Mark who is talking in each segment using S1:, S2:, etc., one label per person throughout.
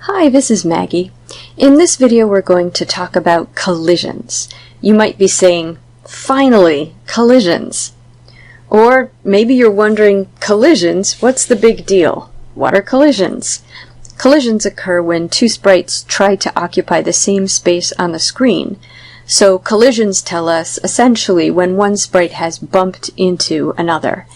S1: Hi, this is Maggie. In this video we're going to talk about collisions. You might be saying, finally, collisions. Or maybe you're wondering, collisions? What's the big deal? What are collisions? Collisions occur when two sprites try to occupy the same space on the screen. So collisions tell us essentially when one sprite has bumped into another.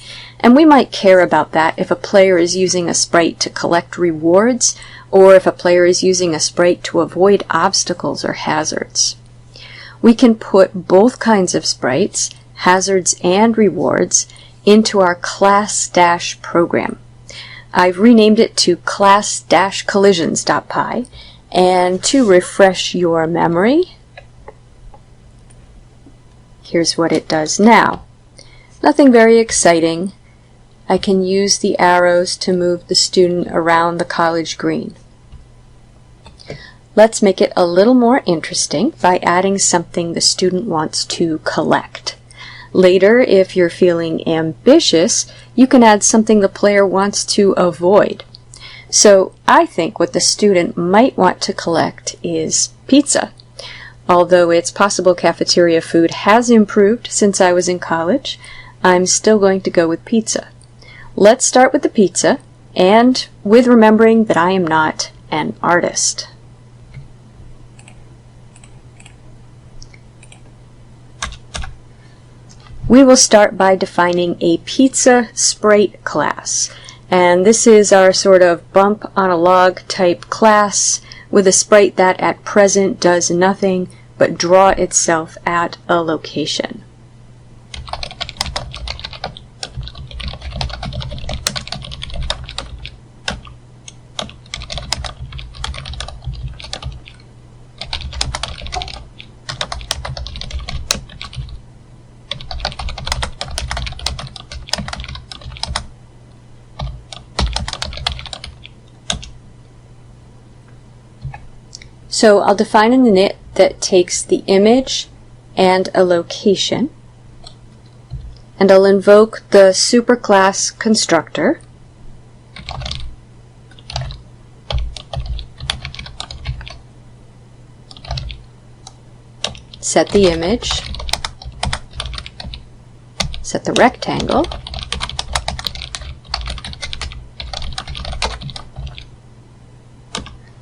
S1: And we might care about that if a player is using a sprite to collect rewards, or if a player is using a sprite to avoid obstacles or hazards. We can put both kinds of sprites, hazards and rewards, into our class-program. I've renamed it to class-collisions.py, and to refresh your memory, here's what it does now. Nothing very exciting. I can use the arrows to move the student around the college green. Let's make it a little more interesting by adding something the student wants to collect. Later, if you're feeling ambitious, you can add something the player wants to avoid. So I think what the student might want to collect is pizza. Although it's possible cafeteria food has improved since I was in college, I'm still going to go with pizza. Let's start with the pizza, and with remembering that I am not an artist. We will start by defining a pizza sprite class. And this is our sort of bump on a log type class with a sprite that at present does nothing but draw itself at a location. So I'll define an init that takes the image and a location, and I'll invoke the superclass constructor, set the image, set the rectangle,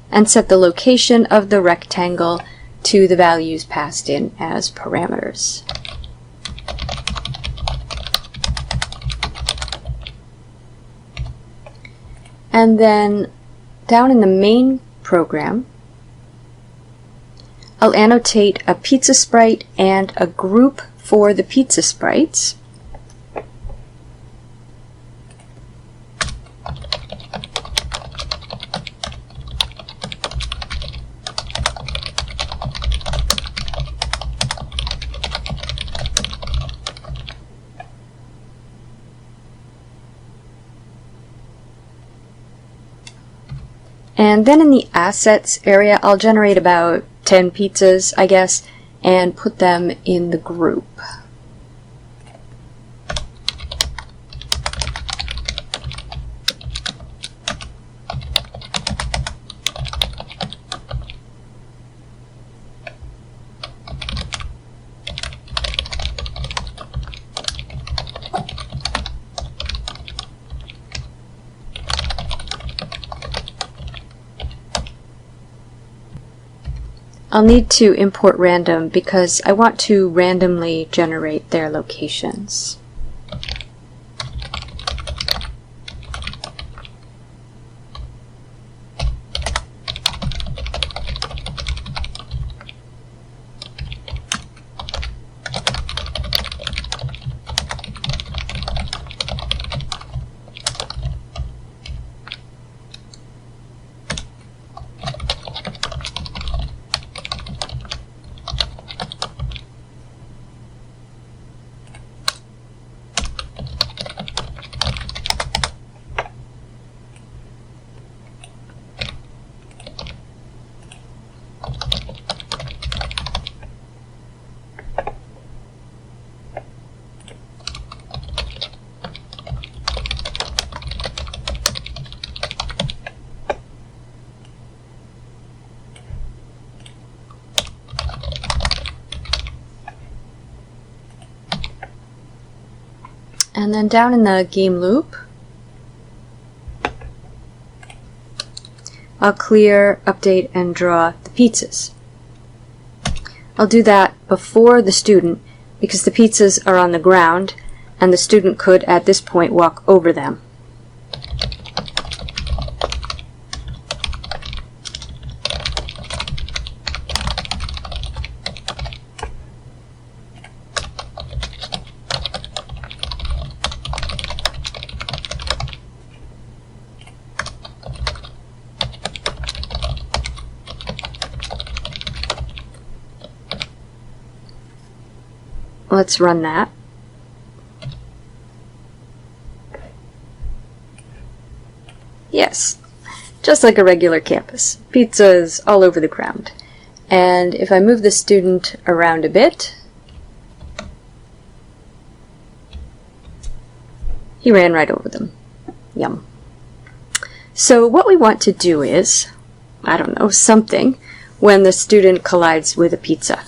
S1: and set the location of the rectangle to the values passed in as parameters. And then down in the main program, I'll annotate a pizza sprite and a group for the pizza sprites. And then in the assets area, I'll generate about 10 pizzas, I guess, and put them in the group. I'll need to import random because I want to randomly generate their locations. And then down in the game loop, I'll clear, update, and draw the pizzas. I'll do that before the student because the pizzas are on the ground and the student could at this point walk over them. Let's run that. Yes, just like a regular campus. Pizzas all over the ground. And if I move the student around a bit, he ran right over them. Yum. So what we want to do is, I don't know, something when the student collides with a pizza.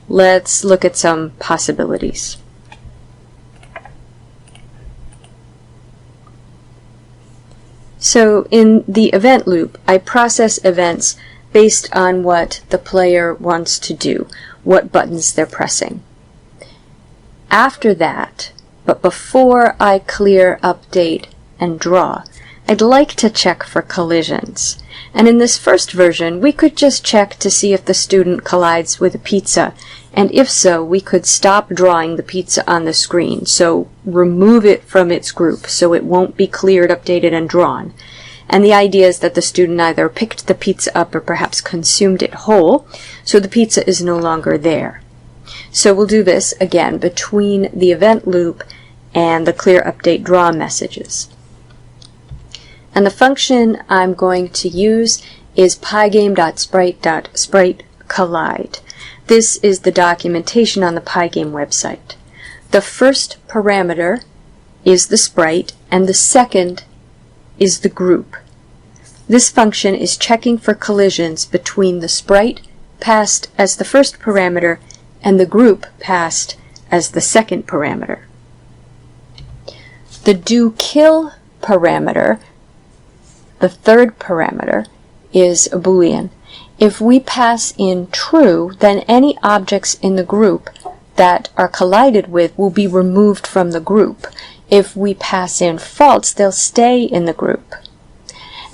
S1: Let's look at some possibilities. So in the event loop, I process events based on what the player wants to do, what buttons they're pressing. After that, but before I clear, update, and draw, I'd like to check for collisions. And in this first version, we could just check to see if the student collides with a pizza, and if so, we could stop drawing the pizza on the screen, so remove it from its group so it won't be cleared, updated, and drawn. And the idea is that the student either picked the pizza up or perhaps consumed it whole, so the pizza is no longer there. So we'll do this again between the event loop and the clear, update, draw messages. And the function I'm going to use is pygame.sprite.Sprite Collide. This is the documentation on the Pygame website. The first parameter is the sprite, and the second is the group. This function is checking for collisions between the sprite passed as the first parameter and the group passed as the second parameter. The doKill parameter, the third parameter, is a Boolean. If we pass in true, then any objects in the group that are collided with will be removed from the group. If we pass in false, they'll stay in the group.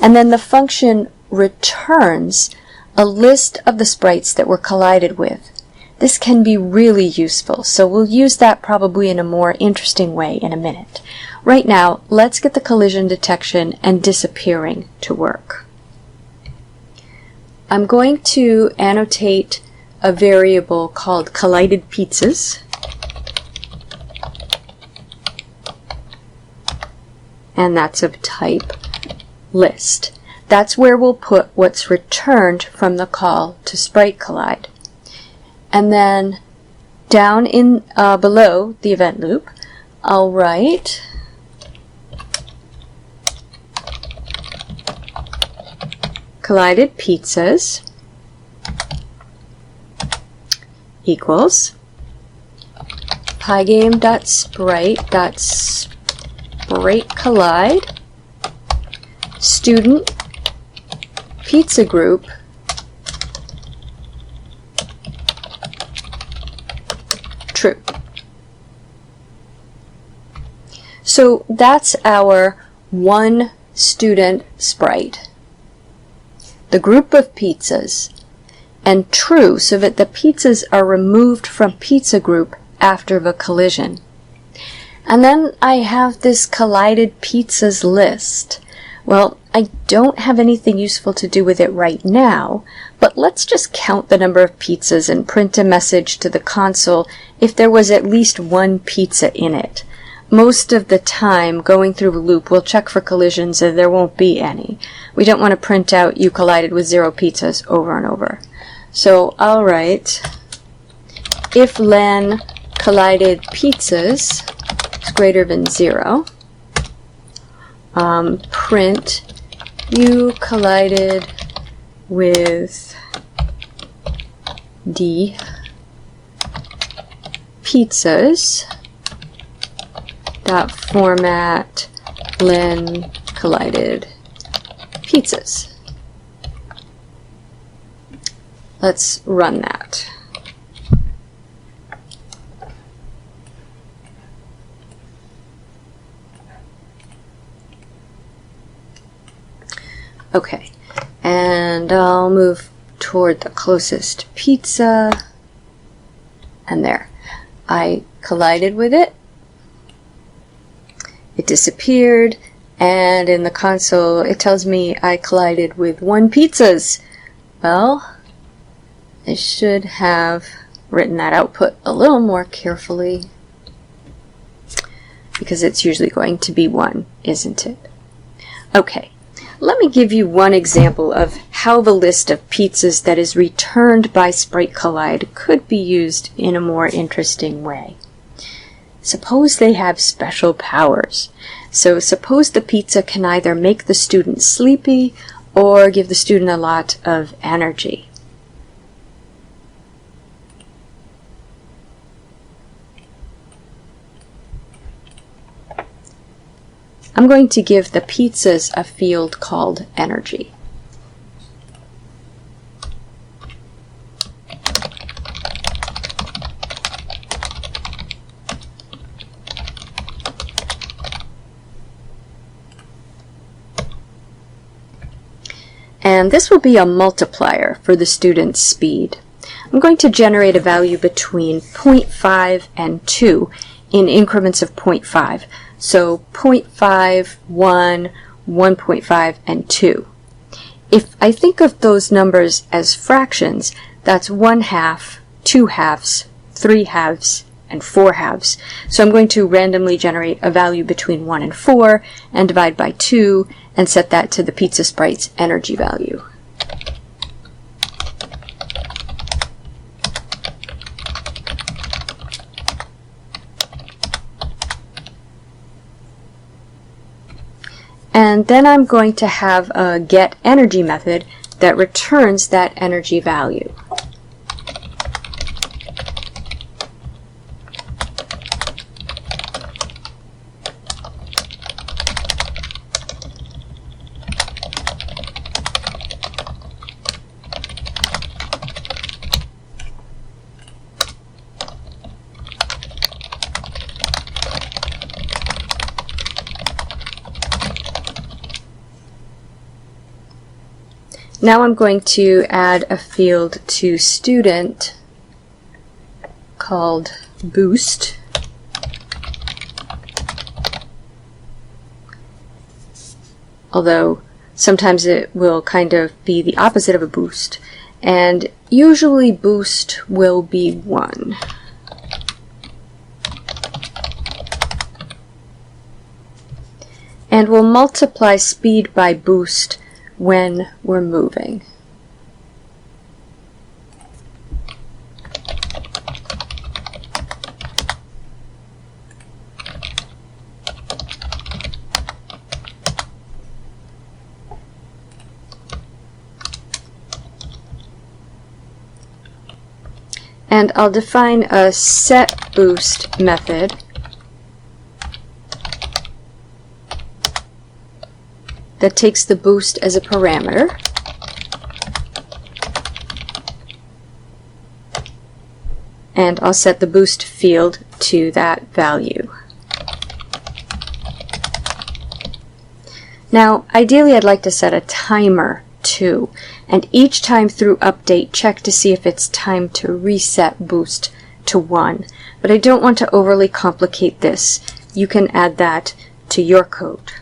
S1: And then the function returns a list of the sprites that were collided with. This can be really useful, so we'll use that probably in a more interesting way in a minute. Right now, let's get the collision detection and disappearing to work. I'm going to annotate a variable called collided pizzas. And that's of type list. That's where we'll put what's returned from the call to Sprite Collide. And then down in below the event loop, I'll write collided pizzas equals pygame.sprite.Sprite Collide student pizza group true. So that's our one student sprite, the group of pizzas, and true so that the pizzas are removed from pizza group after the collision. And then I have this collided pizzas list. Well, I don't have anything useful to do with it right now, but let's just count the number of pizzas and print a message to the console if there was at least one pizza in it. Most of the time, going through a loop, we'll check for collisions and there won't be any. We don't want to print out you collided with 0 pizzas over and over. So I'll write if len collided pizzas is greater than 0, print you collided with the pizzas .format len collided pizzas. Let's run that. Okay, and I'll move toward the closest pizza, and there. I collided with it, it disappeared, and in the console it tells me I collided with 1 pizzas. Well, I should have written that output a little more carefully, because it's usually going to be 1, isn't it? Okay. Let me give you one example of how the list of pizzas that is returned by Sprite Collide could be used in a more interesting way. Suppose they have special powers. So suppose the pizza can either make the student sleepy or give the student a lot of energy. I'm going to give the pizzas a field called energy. And this will be a multiplier for the student's speed. I'm going to generate a value between 0.5 and 2 in increments of 0.5. So 0.5, 1, 1.5, and 2. If I think of those numbers as fractions, that's 1 half, 2 halves, 3 halves, and 4 halves. So I'm going to randomly generate a value between 1 and 4 and divide by 2 and set that to the pizza sprite's energy value. And then I'm going to have a getEnergy method that returns that energy value. Now I'm going to add a field to student called boost. Although sometimes it will kind of be the opposite of a boost, and usually boost will be 1. And we'll multiply speed by boost when we're moving. And I'll define a setBoost method that takes the boost as a parameter. And I'll set the boost field to that value. Now, ideally I'd like to set a timer too, and each time through update check to see if it's time to reset boost to 1. But I don't want to overly complicate this. You can add that to your code.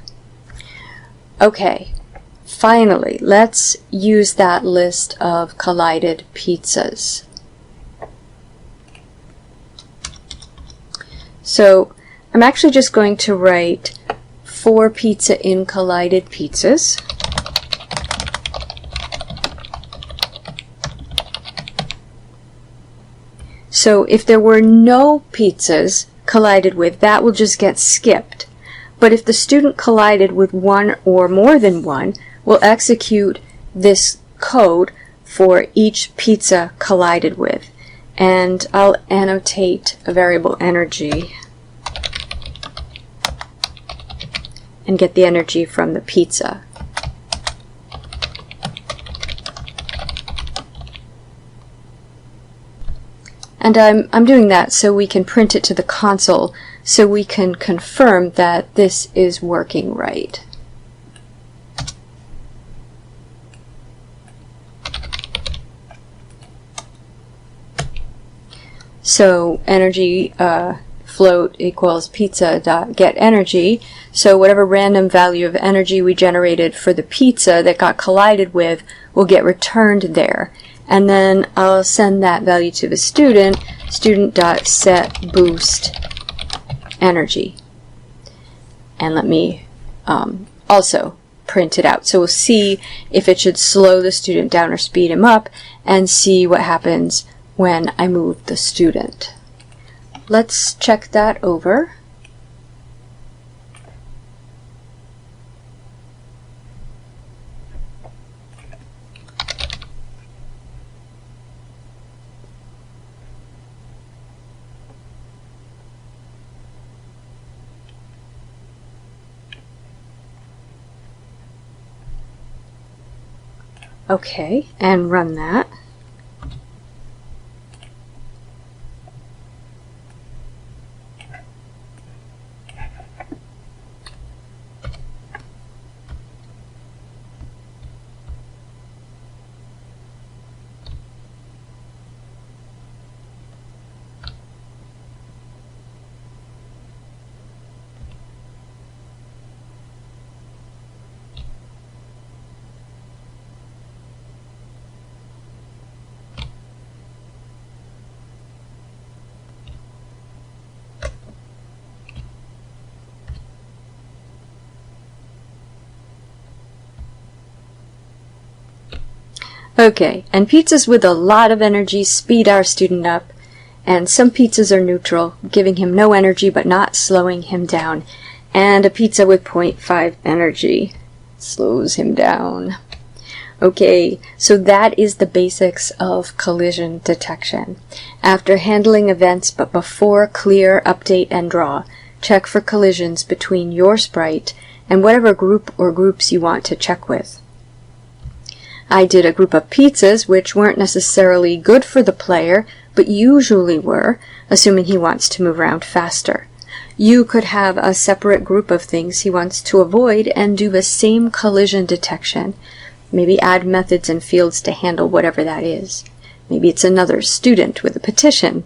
S1: Okay, finally, let's use that list of collided pizzas. So I'm actually just going to write for pizza in collided pizzas. So if there were no pizzas collided with, that will just get skipped. But if the student collided with 1 or more than 1, we'll execute this code for each pizza collided with. And I'll annotate a variable energy and get the energy from the pizza. And I'm doing that so we can print it to the console so we can confirm that this is working right. So energy float equals pizza dot get energy. So whatever random value of energy we generated for the pizza that got collided with will get returned there. And then I'll send that value to the student, student.set boost energy. And let me also print it out. So we'll see if it should slow the student down or speed him up, and see what happens when I move the student. Let's check that over. Okay, and run that. Okay, and pizzas with a lot of energy speed our student up, and some pizzas are neutral, giving him no energy but not slowing him down, and a pizza with 0.5 energy slows him down. Okay, so that is the basics of collision detection. After handling events but before clear, update, and draw, check for collisions between your sprite and whatever group or groups you want to check with. I did a group of pizzas which weren't necessarily good for the player, but usually were, assuming he wants to move around faster. You could have a separate group of things he wants to avoid and do the same collision detection. Maybe add methods and fields to handle whatever that is. Maybe it's another student with a petition,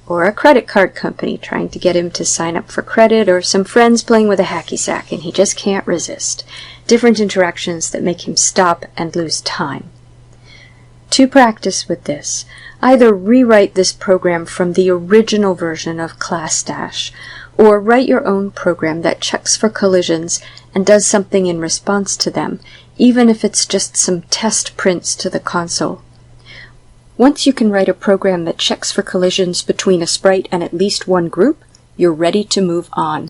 S1: or a credit card company trying to get him to sign up for credit, or some friends playing with a hacky sack and he just can't resist. Different interactions that make him stop and lose time. To practice with this, either rewrite this program from the original version of ClassDash, or write your own program that checks for collisions and does something in response to them, even if it's just some test prints to the console. Once you can write a program that checks for collisions between a sprite and at least one group, you're ready to move on.